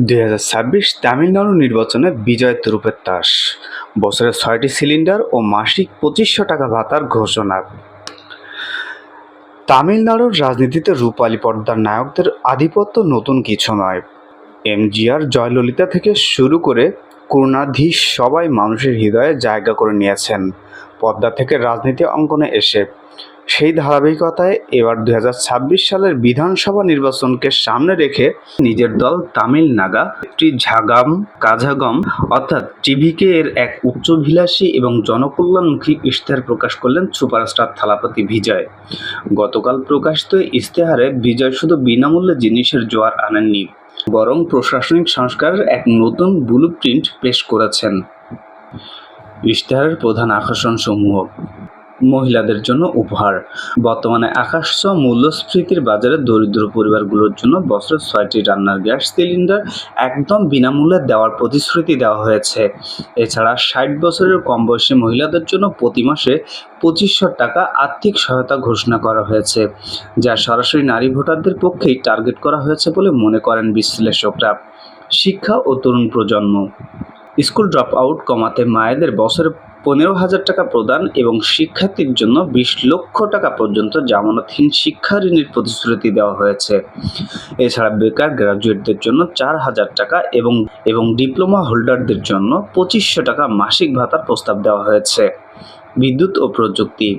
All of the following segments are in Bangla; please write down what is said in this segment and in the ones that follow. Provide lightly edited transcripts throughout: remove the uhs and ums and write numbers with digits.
2026 তামিলনাড়ু নির্বাচনে বিজয় তুরুপের তাস, বছরে 6টি সিলিন্ডার ও মাসিক 2500 টাকা ভাতার ঘোষণা। তামিলনাড়ুর রাজনীতিতে রূপালী পর্দার নায়কদের আধিপত্য নতুন কিছু নয়। এমজিআর, জয়ললিতা থেকে শুরু করে করুণাধীশ সবাই মানুষের হৃদয়ে জায়গা করে নিয়েছেন পর্দা থেকে রাজনীতি অঙ্গনে এসে। সেই ধারাবাহিকতায় এবার 2026 সালের বিধানসভা নির্বাচনকে সামনে রেখে নিজের দল তামিল নাগা ঝাগাম কাঝাগম অর্থাৎ টিভিকে এর এক উচ্চাভিলাষী এবং জনকল্যাণমুখী ইশতেহার প্রকাশ করলেন সুপারস্টার থালাপতি বিজয়। গতকাল প্রকাশিত ইশতেহারে বিজয় শুধু বিনামূল্যে জিনিসের জোয়ার আনেননি, বরং প্রশাসনিক সংস্কারের এক নতুন ব্লুপ্রিন্ট পেশ করেছেন। ইশতেহারের প্রধান আকর্ষণসমূহ: মহিলাদের জন্য উপহার। বর্তমানে আকাশছোঁয়া মূল্যস্ফীতির বাজারে দরিদ্র পরিবারগুলোর জন্য বছরে 6টি রান্নার গ্যাস সিলিন্ডার একদম বিনামূল্যে দেওয়ার প্রতিশ্রুতি দেওয়া হয়েছে। এছাড়া 60 বছরের কম বয়সী মহিলাদের জন্য প্রতি মাসে 2500 টাকা আর্থিক সহায়তা ঘোষণা করা হয়েছে, যা সরাসরি নারী ভোটারদের পক্ষেই টার্গেট করা হয়েছে বলে মনে করেন বিশ্লেষকরা। শিক্ষা ও তরুণ প্রজন্ম। স্কুল ড্রপ আউট কমাতে মায়েদের বছরে 15,000 টাকা প্রদান এবং শিক্ষার্থীর জন্য 20 লক্ষ টাকা পর্যন্ত জামানতহীন শিক্ষা ঋণের প্রতিশ্রুতি দেওয়া হয়েছে। এছাড়া বেকার গ্র্যাজুয়েটদের জন্য 4,000 টাকা এবং ডিপ্লোমা হোল্ডারদের জন্য 2500 টাকা মাসিক ভাতার প্রস্তাব দেওয়া হয়েছে। বিদ্যুৎ ও প্রযুক্তি।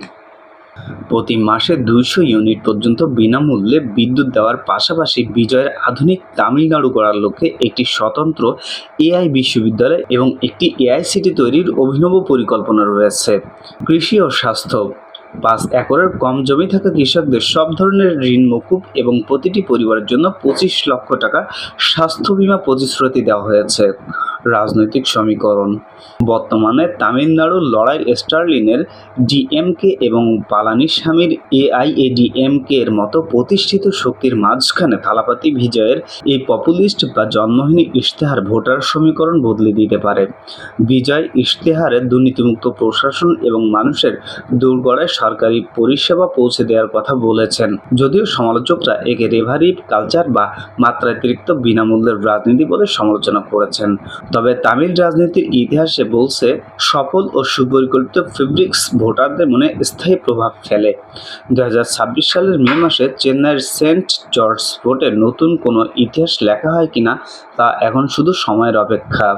প্রতি মাসে 200 ইউনিট পর্যন্ত বিনামূল্যে বিদ্যুৎ দেওয়ার পাশাপাশি বিজয়ের আধুনিক তামিলনাড়ু গড়ার লক্ষ্যে একটি স্বতন্ত্র এআই বিশ্ববিদ্যালয় এবং একটি এআইসিটি তৈরির অভিনব পরিকল্পনা রয়েছে। কৃষি ও স্বাস্থ্য। 5 একরের কম জমি থাকা কৃষকদের সব ধরনের ঋণ মকুব এবং প্রতিটি পরিবারের জন্য 25 লক্ষ টাকা স্বাস্থ্য বীমা প্রতিশ্রুতি দেওয়া হয়েছে। রাজনৈতিক সমীকরণ। বর্তমানে তামিলনাড়ুর লড়াই স্টার্লিনের ডিএমকে এবং পালানিস্বামীর এআইএডিএমকে এর মতো প্রতিষ্ঠিত শক্তির মাঝখানে থালাপতি বিজয়ের এই পপুলিস্ট বা জন্মহীন ইশতেহার ভোটার সমীকরণ বদলে দিতে পারে। বিজয় ইশতেহারে দুর্নীতিমুক্ত প্রশাসন এবং মানুষের দোরগোড়ায় সরকারি পরিষেবা পৌঁছে দেওয়ার কথা বলেছেন, যদিও সমালোচকরা একে রেভারি কালচার বা মাত্রাতিরিক্ত বিনামূল্যের রাজনীতি বলে সমালোচনা করেছেন। তবে তামিল রাজনীতির ইতিহাসে বলছে, সফল ও সুপরিকল্পিত ফেব্রিক্স ভোটারদের মনে স্থায়ী প্রভাব ফেলে। 2026 সালের মে মাসে চেন্নাইয়ের সেন্ট জর্জ ফোর্টে নতুন কোনো ইতিহাস লেখা হয় কিনা তা এখন শুধু সময়ের অপেক্ষা।